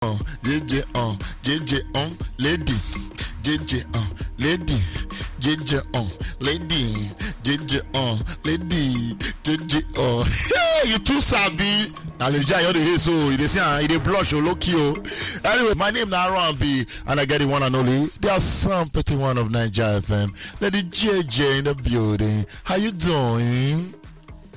JJ lady. JJ lady. JJ lady. JJ lady. JJ you too sabi. Naija, you're the hate, so they say they blush or low key. Anyway, my name is Aaron B, and I get it one and only. There's some pretty one of Naija FM. Lady JJ in the building. How you doing?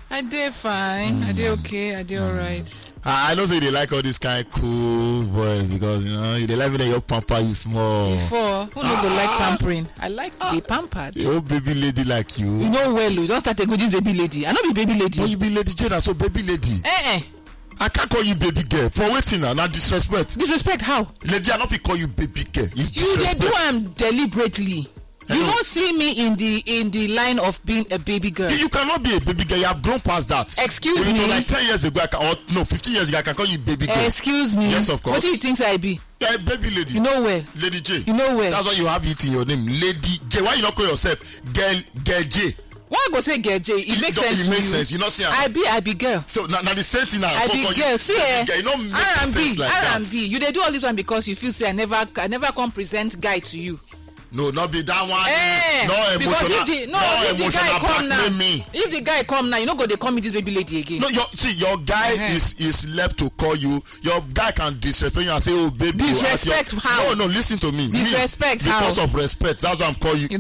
I did fine. I did okay. I did alright. I know say they like all this kind of cool voice because they like when your pamper you small. Before, who no go like pampering? I like to be pampered. The old baby lady like you. You know well, you don't start a good baby lady. I know be baby lady. No, you be Lady Jane, so baby lady. I can't call you baby girl for waiting now. Not disrespect. Disrespect how? Lady, I not be call you baby girl. It's disrespect. You they do am deliberately. You don't see me in the line of being a baby girl. You cannot be a baby girl. You have grown past that. Excuse me. You know, like 10 years ago, 15 years ago, I can call you baby girl. Excuse me. Yes, of course. What do you think I be? Yeah, baby lady. You know where? Lady J. You know where? That's why you have it in your name, Lady J. Why you not call yourself Girl J? Why I go say girl J? It makes sense. It makes sense. You not see. I be girl. So now the same thing now. I be girl. See, you don't make sense like that. R&B. You they do all this one because you feel say I never come present guy to you. No, not be that one. No emotional. If the guy come now, you know go they call me this baby lady again. No, your guy is left to call you. Your guy can disrespect you and say, "Oh, baby." Disrespect how? No, listen to me. Disrespect how? Because of respect. That's why I'm calling you.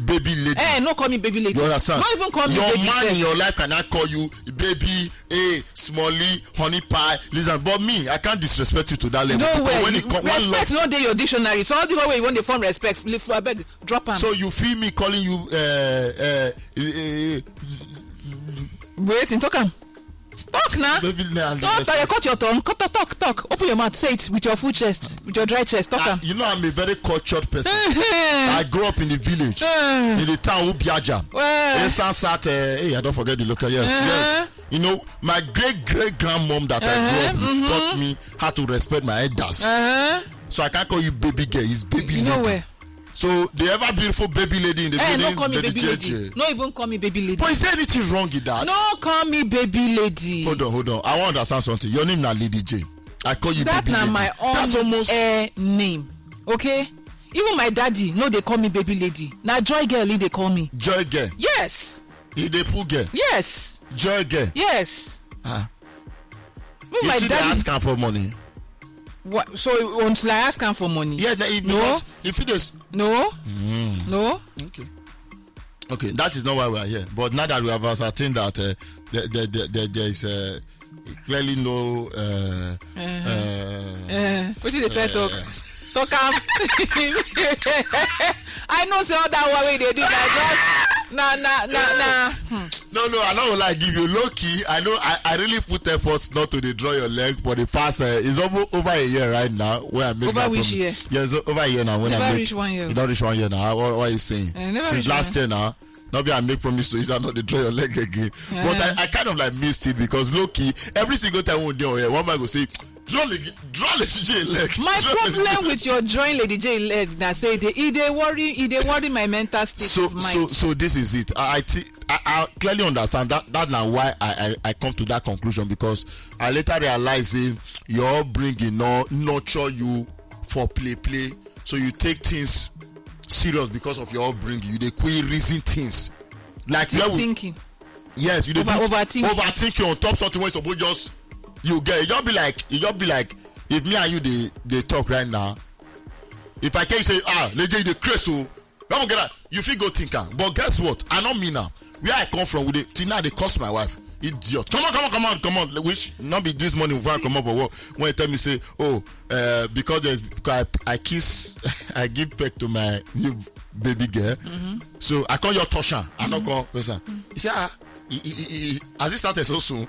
Baby lady. No call me baby lady. You understand? Not even call me your baby. Your man in your life cannot call you baby, smally, honey pie. Listen, but me, I can't disrespect you to that level. No way. Respect no dey your dictionary. So all the way you want to form respect. I beg, drop him. So you feel me calling you wait, talk now. Talk now. Don't cut your tongue. Talk. Open your mouth. Say it with your full chest, with your dry chest. Talk. You know I'm a very cultured person. I grew up in the village, in the town Ubiaja. I don't forget the local. Yes. You know, my great grandmom that I grew up with taught me how to respect my elders. So I can't call you baby girl. It's baby lady. You know where? So the ever beautiful baby lady in the building. Don't call me baby lady. No, even call me baby lady. But is there anything wrong with that? No, call me baby lady. Hold on. I want to understand something. Your name is Lady J. I call you that baby lady. That's my own That's almost name. Okay? Even my daddy, no, they call me baby lady. Now Joy Girl, they call me. Joy Girl? Yes. Ide Poo Girl? Yes. Joy Girl? Yes. You my see daddy ask her for money? What? So until I ask him for money? Yeah, no. If it is no. Okay, that is not why we are here. But now that we have ascertained that there is clearly no. What did they try to talk? I know say all that way they do that. Nah. No, I don't like give you low key. I know I really put efforts not to draw your leg for the past. It's almost over a year right now where I made over which year? Yes, over a year now. When never I reach 1 year. You don't reach 1 year now. What are you saying? Since last year now. Not be I make promise to you not to draw your leg again. But I kind of like missed it because low key every single time we do here, one man go say. Draw Lady J leg. My problem with your drawing Lady J leg that say they worry my mental state of mind. So this is it. I clearly understand that now why I come to that conclusion because I later realized your upbringing nurture you for play. So you take things serious because of your upbringing. You quit reason things like thinking. Yes, you overthinking on top something when suppose just. You get it. You just be like if me and you they talk right now. If I can't say Lady the crazy, so come get that. You feel go thinker. But guess what? I don't mean now. Where I come from with it, till now they cost my wife. Idiot. Come on. Which not be this morning when I come up for work. When you tell me say, because I I give peck to my new baby girl. So I call your Tosha. I don't call person. He say as it started so soon.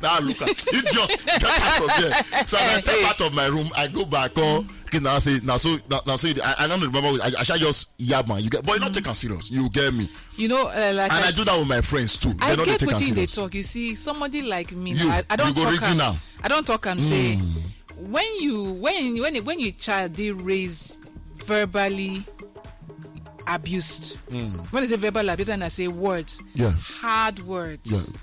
Now look at idiot. Get out from there. So I step out of my room. I go back on. Now say now so I don't remember. I shall just yab man. You get, but you not take it serious. You get me. You know, like and I do that with my friends too. I get what they talk. You see, somebody like me. I don't you talk. Now. I don't talk and say when you child they raise verbally abused. When I say verbal abuse and I say words, hard words.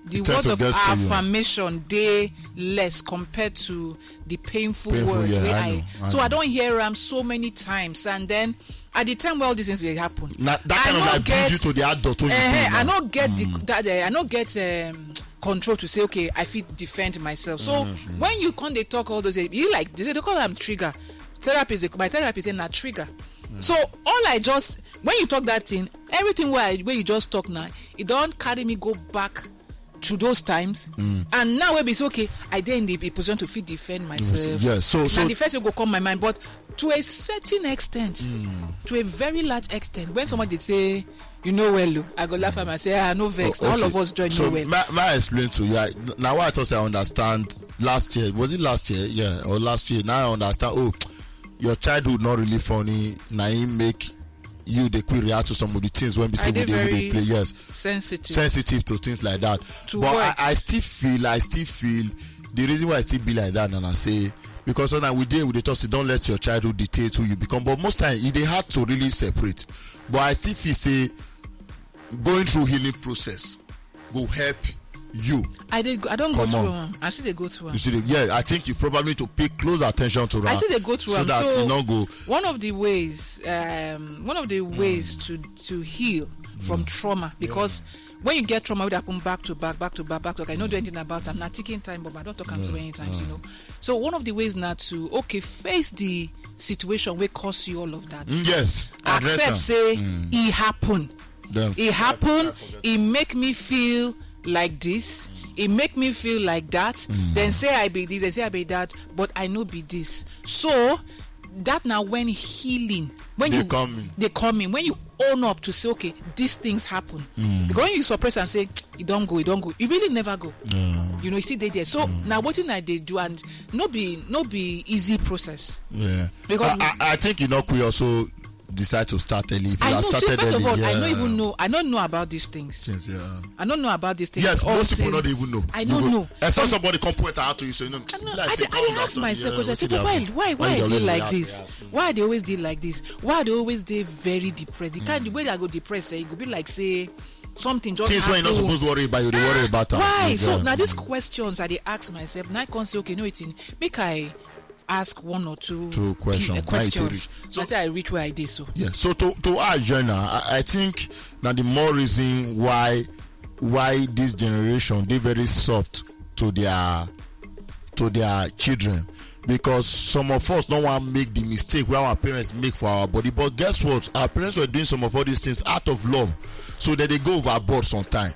the word of affirmation they less compared to the painful words. Yeah, I don't hear them so many times, and then at the time where all these things they happen, that kind of like brings you to the adult. I don't get I don't get control to say okay, I feel defend myself. So when you come they talk all those, you like they call them trigger. My therapist is not trigger. So all I just when you talk that thing, everything where you just talk now, it don't carry me go back to those times, and now we say okay, I did in the position to defend myself. Yes, so the first will go come my mind, but to a certain extent, to a very large extent, when somebody say, you know well, I go laugh at myself. I no vex. Okay. All of us join you well. May I explain to you? Now what I thought I understand last year. Was it last year? Yeah, or last year. Now I understand. Oh, your childhood not really funny. Now he make you the quick react to some of the things when we say we play. Yes, sensitive to things like that. But I still feel the reason why I still be like that, and I say because sometimes we talk, so don't let your childhood dictate who you become. But most times it hard to really separate. But I still feel say going through healing process will help you. I don't go through one. I still they go through one. You see, I think you probably need to pay close attention to that. I still they go through so that you don't go. One of the ways to heal from trauma, because when you get trauma, it happen back to back. I don't do anything about it. I'm not taking time, but I don't talk about many times, you know. So one of the ways now to face the situation will cause you all of that. Yes. Accept, say it happened. It happened. It make me feel like this. It make me feel like that. Then say I be this, then say I be that, but I know be this. So that now when healing, when they come in, when you own up to say, okay, these things happen. Because when you suppress and say it don't go, it really never go. You know, you see they there. So now what I they do, and no be easy process. Yeah. Because I think we also decide to start early. If I know. First of all, I don't know about these things. I don't know about these things. Yes, most people don't even know. I don't know. And so somebody come point out to you, so you know. I ask myself, because I say, why are they like this? Why are they always deal like this? Why are they always very depressed? The way they go depressed, it could be like say something just things when you're not supposed to worry about, you worry about them. Why? So now these questions I ask myself, now I can say, okay, no, it's in make I ask one or two questions. So that's how I reach where I did so. Yeah. So to our journey, I think now the more reason why this generation they very soft to their children, because some of us don't want to make the mistake where our parents make for our body. But guess what? Our parents were doing some of all these things out of love, so that they go overboard sometimes.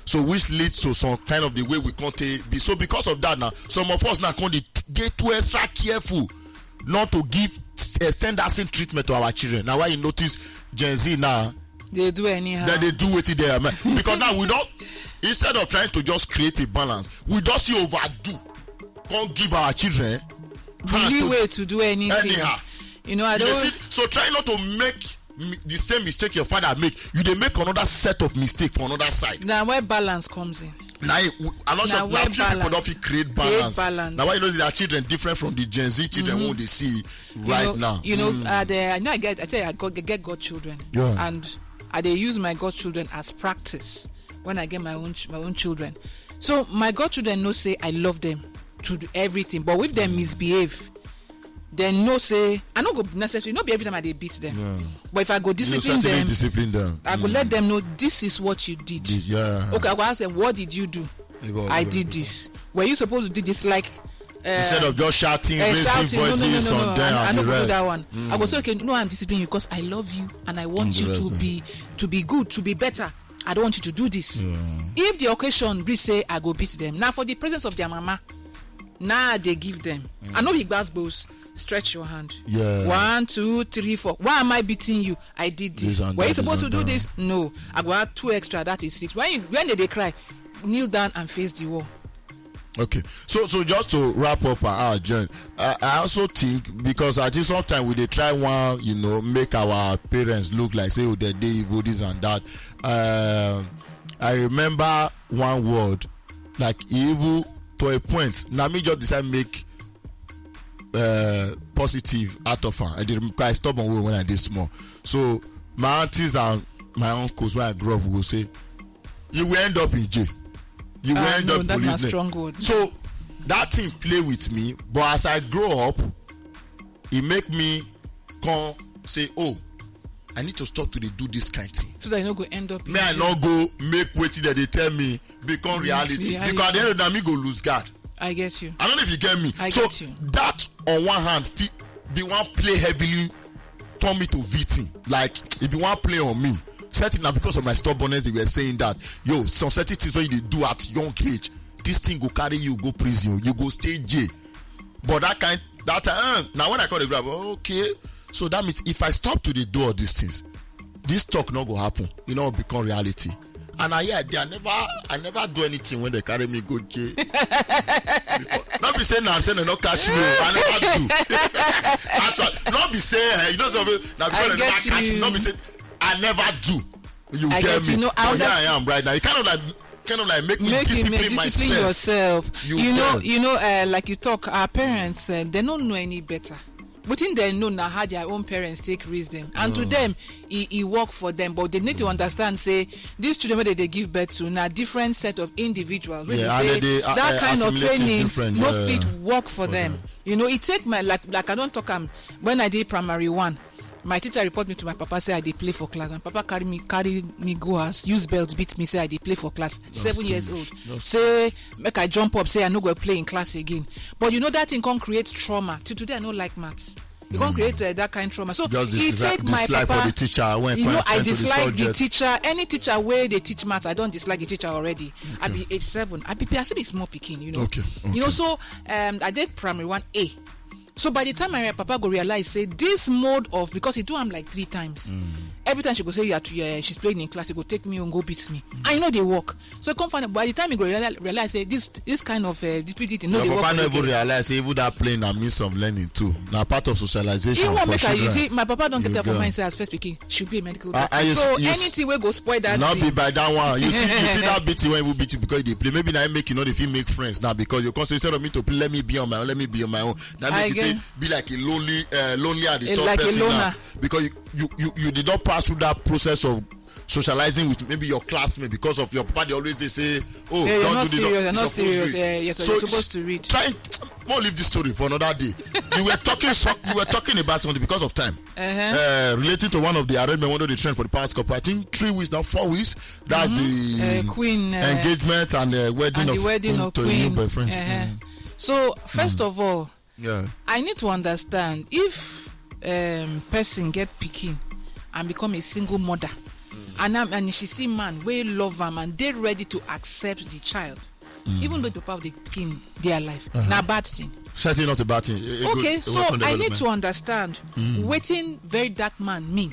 So which leads to some kind of the way we can't be. So because of that now, some of us now can't get too extra careful not to extend that same treatment to our children. Now why you notice Gen Z now, they do anyhow. Then they do what they are. Because now we don't, instead of trying to just create a balance, we don't see overdo. Can't give our children the leeway to do anything. Anyhow. You know, I don't. So try not to make the same mistake your father make. You they make another set of mistake for another side. Now where balance comes in. Now I'm not sure. Now people don't create balance. Now why you know that children different from the Gen Z children who they see now. You know, I get godchildren, and they use my godchildren as practice when I get my own children. So my godchildren know say I love them to do everything, but if they misbehave, then no say I not go necessarily not be every time I they beat them. But if I go discipline them, I go let them know this is what you did. Okay, I go ask them, what did you do? I did this. Were you supposed to do this? Like instead of just shouting, raising voices on them and the rest. Do that one. I go say, okay, no, I'm disciplining you because I love you and I want you to be good, to be better. I don't want you to do this. If the occasion we say I go beat them now for the presence of their mama, now they give them. I know big bass bows. Stretch your hand. 1, 2, 3, 4. Why am I beating you? I did this. Were you supposed to do this? No. I go add 2 extra. That is 6. When they cry, kneel down and face the wall. Okay. So just to wrap up our journey, I also think because I think sometimes they try one, make our parents look like say they evil this and that. I remember one word like evil to a point. Now me just decide make positive out of her. I stopped on when I did small. So my aunties and my uncles when I grew up will say, you will end up in jail. you will end up that's police a strong word. So that thing play with me, but as I grow up, it make me come say, oh, I need to stop to do this kind of thing. So that you no go end up. May I not go make wetin that they tell me become reality. Because at the end of the day, me go lose guard. I get you. I don't know if you get me. I so get you. That on one hand, be one play heavily, turn me to victim. Like if you want play on me, certain now because of my stubbornness, they were saying that some certain things when you do at young age, this thing go carry you go prison, you go stay jail. But now when I call the grab, okay, so that means if I stop to the do all these things, this talk not go happen. Become reality. And I never do anything when they carry me go jail. Not be saying I'm saying they not catch me. I never do. Actually, not be saying something. Now because they never catch me. Not be saying I never do. You get me? But here I am right now. You kind of like make me discipline myself. Yourself. Like you talk, our parents they don't know any better. But in they know now how their own parents take raise them, and to them it work for them. But they need to understand, say these children that they give birth to now different set of individuals. When that kind of training no fit work for them. It take my like I don't talk when I did primary 1. My teacher report me to my papa, say I did play for class, and papa carry me go house, use belt beat me, say I did play for class. 7 years old. Say make I jump up, say I no go play in class again. But that thing can create trauma. Till today I don't like maths. You can't create that kind of trauma. So it take my papa. For the teacher I dislike the teacher. Any teacher where they teach maths, I don't dislike the teacher already. Okay. I be age 7. I be small picking. Okay. So I did primary 1A. So by the time my papa go realize, say this mode of, because he do am like 3 times. Every time she go say she's playing in class, he go take me and go beat me. I know they work. So come find by the time he go realize say this kind of disputing no they work. Papa never realize even that playing a means of learning too. Now part of socialization. You see, my papa don't get that for mine. Say as first speaking, should be a medical doctor. So anything will go spoil that. Not be by that one. You see that beating when we beat you because they play. Maybe now make if you make friends now because you consider instead of me to play, let me be on my own. That make you be like a lonely at the top like person now because you did not pass through that process of socializing with maybe your classmate because of your papa. They always say, "Oh, don't do this." You're not serious. Yes, so you're supposed to read. More leave this story for another day. You were talking about something because of time. Relating to one of the arrangement, one of the trend for the past couple. I think 3 weeks now, 4 weeks. That's the Queen engagement and the wedding of Queen boyfriend. So first of all. Yeah. I need to understand if person get picking and become a single mother, and she see man we love him and they ready to accept the child, even though the papa of the king they are alive. Now bad thing. Certainly not a bad thing. Okay, so I need to understand waiting very dark man mean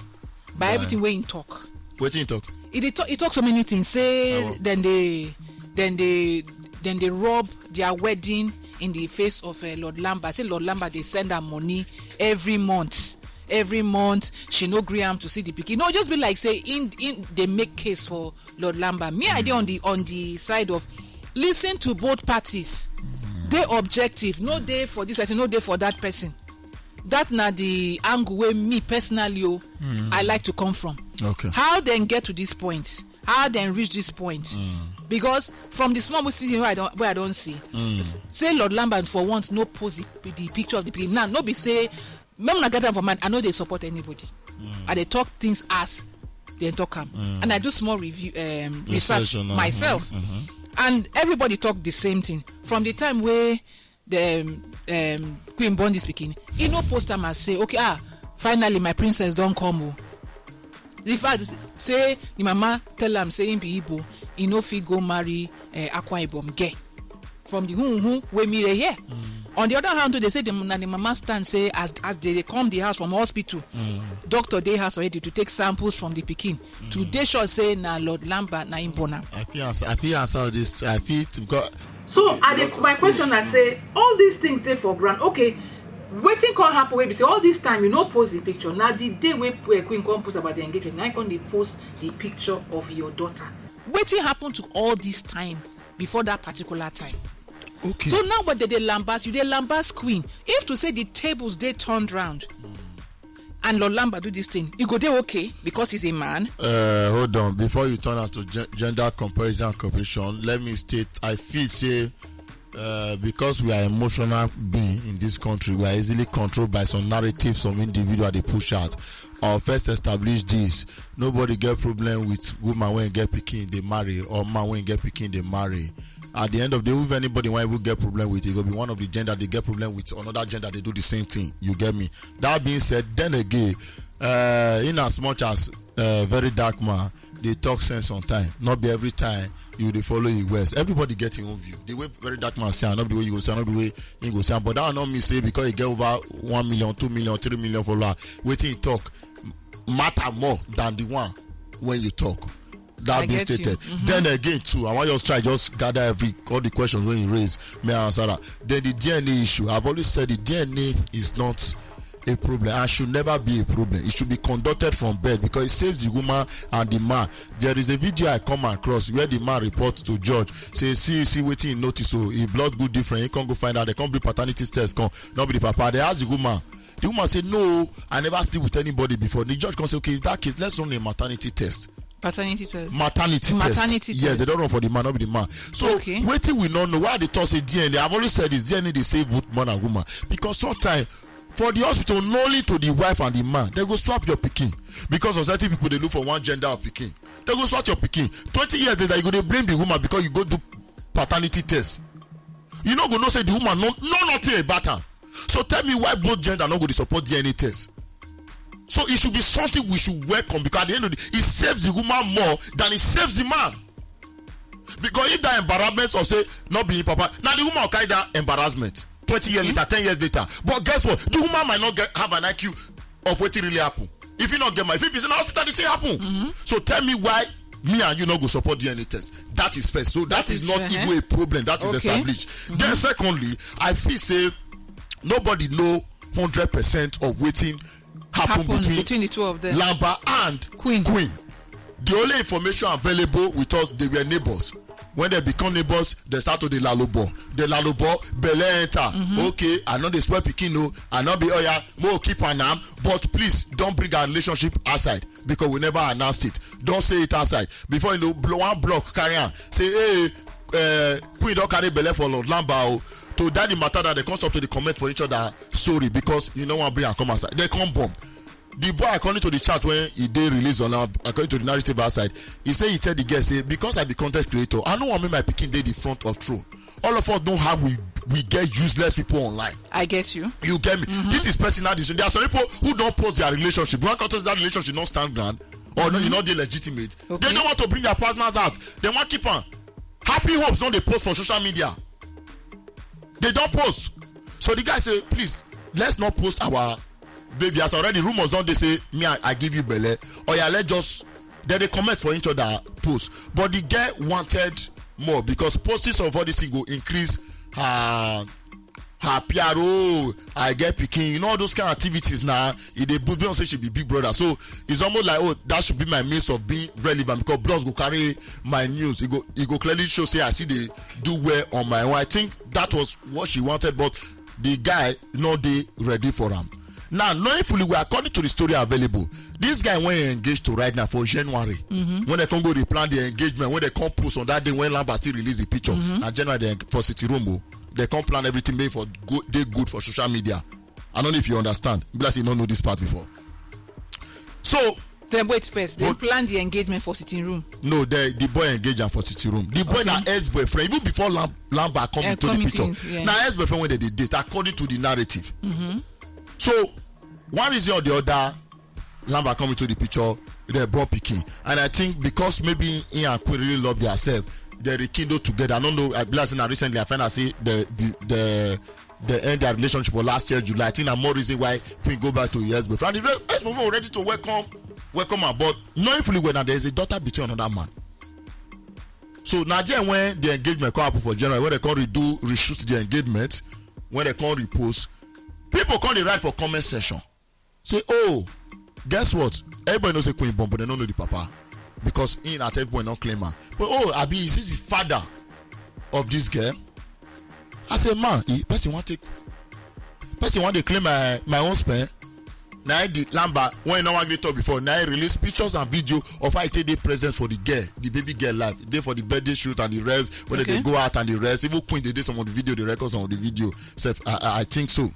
by everything where he talk. Waiting he talk. He talk so many things. Say then they rob their wedding in the face of Lord Lambert. Say Lord Lambert they send her money every month. She no gree am to see the pikin. No, just be like say in they make case for Lord Lambert. Me I dey on the side of listen to both parties. They objective. No day for this person, no day for that person. That na the angle where me personally I like to come from. Okay. How then get to this point? How then reach this point? Because from the small city where I don't see, say Lord Lambert for once no post the picture of the people. Now no be say, when I get them from man, I know they support anybody. And they talk things as they talk them, and I do small review research myself, and everybody talk the same thing. From the time where the Queen born this speaking, he no post them and say, okay, finally my princess don't come. The fact say the mama tell am say him be Igbo, he no fit go marry Akwa Ibom girl from the who wey me dey here. On the other hand, they say the mama stand say as they come the house from hospital, doctor dey house already to take samples from the pikin. Today sure say na Lord Lambert na him born am. I feel answer this. So my question I say all these things dey for ground. Okay. Waiting can happen wey be say all this time you no post the picture. Now the day wey Queen come post about the engagement, now they post the picture of your daughter. Waiting happen to all this time before that particular time. Okay. So now what they lambast, you they lambast Queen. If to say the tables they turned round, and Lord Lamba do this thing, you go there okay because he's a man. Hold on, before you turn out to gender comparison and competition, let me state I feel say because we are emotional being in this country, we are easily controlled by some narratives some individual they push out. Or first establish this, nobody get problem with woman when get pikin they marry, or man when get pikin they marry. At the end of the day, if anybody want to get problem with, it will be one of the gender they get problem with, another gender they do the same thing. You get me? That being said, then again, in as much as very dark man, they talk sense on time. Not be every time you they follow you west. Everybody get your own view. The way very dark man say, not the way you go say, not the way you go say. But that will not me say because you get over 1 million, 2 million, 3 million followers. Waiting you talk matter more than the one when you talk. That being stated. Then again too, I want you to just gather all the questions when you raise me answer that. Then the DNA issue, I've always said the DNA is not a problem and should never be a problem. It should be conducted from birth because it saves the woman and the man. There is a video I come across where the man reports to judge, say see waiting in notice, so he blood good different, he can't go find out, they can't be paternity test, come not be the papa. They ask the woman said no, I never sleep with anybody before. The judge can say okay, in that case let's run a maternity test. Maternity test. Yes, they don't run for the man, not be the man. So waiting we not know why they talk say DNA. I've always said this DNA they save both man and woman because sometimes for the hospital, not only to the wife and the man, they go swap your pikin because society people they look for one gender of pikin. They go swap your pikin. 20 years later, you go they blame the woman because you go do paternity test. You not go no say the woman no nothing about her. So tell me why both gender not go to support DNA test. So it should be something we should welcome because at the end of the day, it saves the woman more than it saves the man. Because if that embarrassment of say not being papa, now the woman will carry that embarrassment 20 years later, 10 years later. But guess what? The woman might not have an IQ of what really happen. If you not get my, if it's in the hospital, it happen. So tell me why me and you not go support DNA test. That is first. So that is not even a problem. That is established. Then secondly, I feel say nobody know 100% of waiting happen between the two of them, Lamba and Queen. The only information available with us, they were neighbors. When they become neighbors, they start to the lalubo. The lalubo, belle enter. Okay, I know they swear pikino. I know be more keep an arm, but please don't bring our relationship outside because we never announced it. Don't say it outside before you know one block carry on. Say hey, Queen don't carry belle for Lord Lamba. To that the matter that they come stop to the comment for each other sorry because you know one bring and come outside. They come bomb. The boy, according to the chat when he did release on according to the narrative outside, he said he tell the guy say because I be content creator, I don't want me my picking day the front of true. All of us know how we get useless people online. I get you. You get me? This is personal decision. There are some people who don't post their relationship. One contest that relationship not stand ground or no, you know they legitimate. Okay. They don't want to bring their partners out. They want keep on. Happy hopes don't they post for social media. They don't post. So the guy say, please, let's not post our baby. As already rumors don't they say, me, I give you belle. Or yeah, let's just, then they comment for each other post. But the guy wanted more because postings of all this thing go increase her PRO, I get picking, you know, all those kind of activities now. If they both don't say she be big brother. So it's almost like, oh, that should be my means of being relevant because blogs go carry my news. It go clearly show say I see they do well on my own. I think that was what she wanted, but the guy not they ready for him. Now, knowing fully well, according to the story available, this guy when he engaged to right now for January, when they come go they plan the engagement, when they come post on that day when Lamba still release the picture, and January they, for City Room, they come plan everything made for good for social media. I don't know if you understand. Bless you don't know this part before. So then wait first. They plan the engagement for sitting room. No, the boy engaged for sitting room. The boy na ex-boyfriend. Even before Lamba come into the picture. Now ex-boyfriend when they date according to the narrative. So one reason or the other, Lamba come into the picture, they brought picking. And I think because maybe he and Queen really love themselves, they rekindle together. I don't know. I believe recently I found out say the end their relationship for last year July. I think I'm more reason why Queen go back to his boyfriend. And the ex-boyfriend ready to welcome her, but knowing fully well that there is a daughter between another man. So Naija when the engagement come happen for January, when they come reshoot the engagement, when they come repost, people come they write for comment section. Say, oh, guess what? Everybody knows a Queen bomb, but they don't know the papa. Because in at every point not claim her. But oh, Abi, is this the father of this girl? I say, man, person want to claim my own sperm. Now the Lamba when no one talk before now release pictures and video of how it dey present for the girl, the baby girl life. They for the birthday shoot and the rest. When they go out and the rest. Even Queen they did some of the video, the records on the video. So I think so.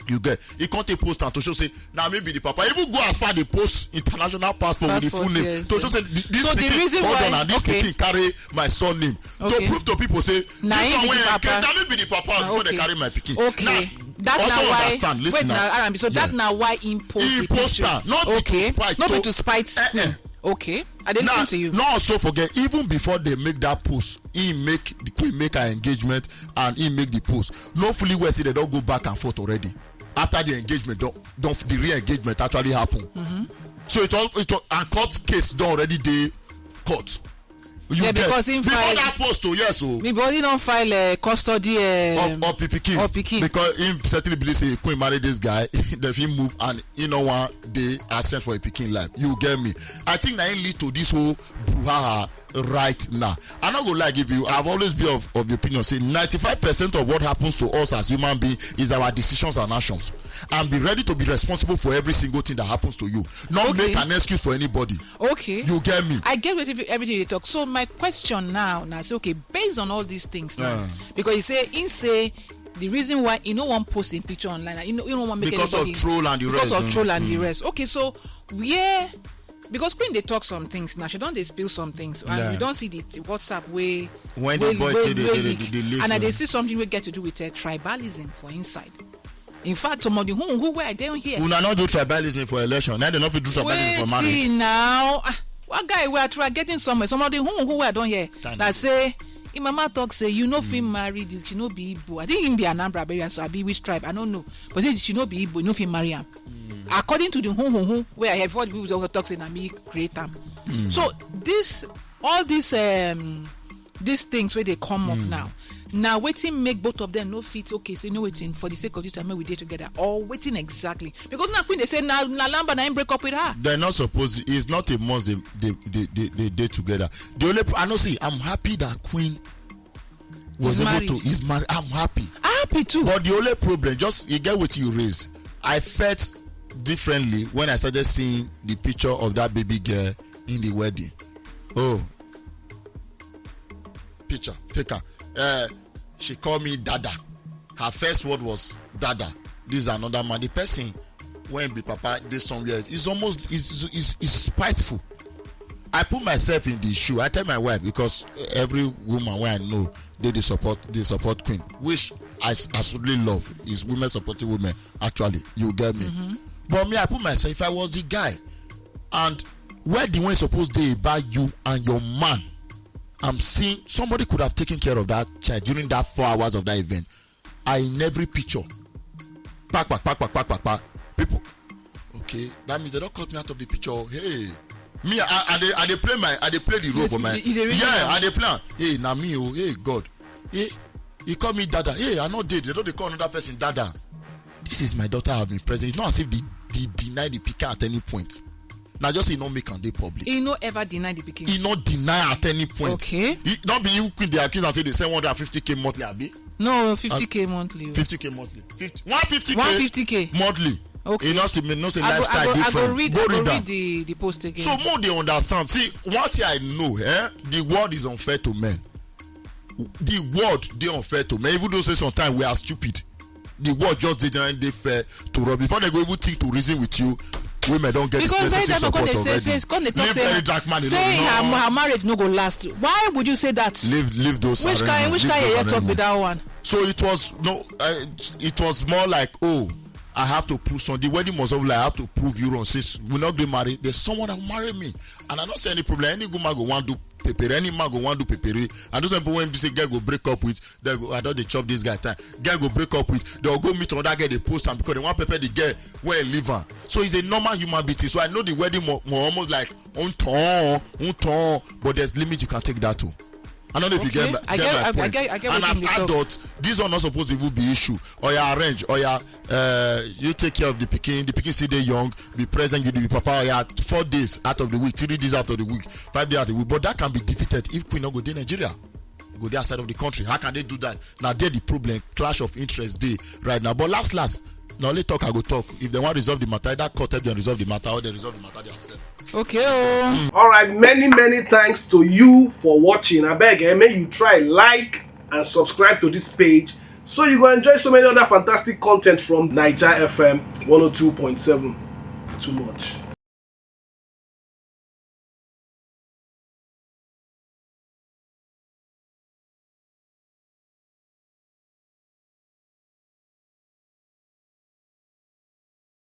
You get he can't post and to show say now maybe the papa even go as far they post international passport with the full name. Yes, to show say this so pikin hold on and this pikin carry my son name. To prove to people say now this one when that may be the papa before they carry my pikin. Okay. Now, that's also now why. understand, listen wait, now. so that's now why he poster, not to spite. Not to spite. Okay, I didn't listen to you. Now also forget even before they make that post, he make the Queen make her engagement and he make the post. No fully well see they don't go back and forth already. After the engagement, don't the re-engagement actually happen. So it all and court case don't already dey court. You get because in before file, that post oh yes oh. Because he don't file custody of Pikin. Because he certainly believe say Queen marry this guy, then he move and he no one dey ascend for a Pikin life. You get me? I think that lead to this whole brouhaha right now. I'm not gonna lie give you. I've always been of the opinion say 95% of what happens to us as human beings is our decisions and actions, and be ready to be responsible for every single thing that happens to you. Not make an excuse for anybody. Okay, you get me? I get everything you talk. So my question now say okay, based on all these things now, because he say the reason why you know one post in picture online, you don't want to make because anybody, of troll and the rest. Because of troll and the rest. Okay, so because Queen they talk some things now, she don't they spill some things, and we don't see the WhatsApp way when the boy they and they see something we get to do with tribalism for inside. In fact, some of the who were I don't hear. We not do tribalism for election. Now they not do tribalism for marriage. See now, what guy we are try getting somewhere. Some of the who were I don't hear. That say. In mama talk say you no fit marry this, she no be Igbo. I think him be Anambra Barian, so I be which tribe, I don't know. But say she no be Igbo, no fit marry am. According to the who where I have all the people don't talk say na me create am. So all these things where they come up now waiting make both of them no fit okay say no waiting for the sake of this time we dey together or waiting exactly because now Queen they say na Lamba na him break up with her. They're not supposed. It's not a must. They day together. The only I know. See, I'm happy that Queen was able to is married. I'm happy. Happy too. But the only problem, just you get what you raise. I felt differently when I started seeing the picture of that baby girl in the wedding. Oh, picture, take her. She called me Dada. Her first word was Dada. This is another man. The person when the papa did somewhere is almost is spiteful. I put myself in the shoe. I tell my wife because every woman where I know they support Queen, which I absolutely love is women supporting women. Actually, you get me. But me, I put myself. If I was the guy, and where the one supposed to about you and your man. I'm seeing somebody could have taken care of that child during that 4 hours of that event. In every picture, pack. People, okay, that means they don't cut me out of the picture. Hey, me, I play the role for my. I they play. Hey, na me, oh, hey God, hey, he called me Dada. Hey, I not dead. They don't call another person Dada. This is my daughter. I've been present. It's not as if they deny the picker at any point. Now just he not make and they public. He no ever deny the picking. He not deny at any point. Okay. He not be you Queen they accuse and say they say 150k monthly, abi? No, 50k monthly. 50k monthly. 150k monthly. Okay. He not say lifestyle different. I go read the post again. So more they understand. See, what I know, the world is unfair to men. The world they unfair to men. Even though say sometimes we are stupid. The world just they fair to rob. Before they go even think to reason with you. Women don't get because this necessary support already. Say her marriage no go last. Why would you say that? Leave those. Which kind you talk with that one? So it was it was more like I have to prove something. The wedding was over. Like, I have to prove you wrong. Since we're not getting married, there's someone that will marry me, and I don't see any problem. Any woman go want to do pepere, any man go want to do pepere. And those people when they say girl go break up with, they go, I don't they chop this guy time. Girl go break up with, they'll go meet another guy they post and because they want pepper the girl where live her. So it's a normal human being. So I know the wedding more almost like on ton, but there's limit you can take that to. I don't know if you get my point. I get and as adults, these are not supposed to even be issue. Or you arrange, or you take care of the pikin see they young, be present, you do papa, or 4 days out of the week, 3 days out of the week, 5 days out of the week. But that can be defeated if Queen not go to Nigeria. Go the outside of the country. How can they do that? Now there the problem, clash of interest day right now. But last, na only talk I go talk. If they want resolve the matter, that court help them resolve the matter, or they resolve the matter themselves. Okay. Oh. All right, many thanks to you for watching. Abeg, may you try like and subscribe to this page so you go enjoy so many other fantastic content from Naija FM 102.7. Too much.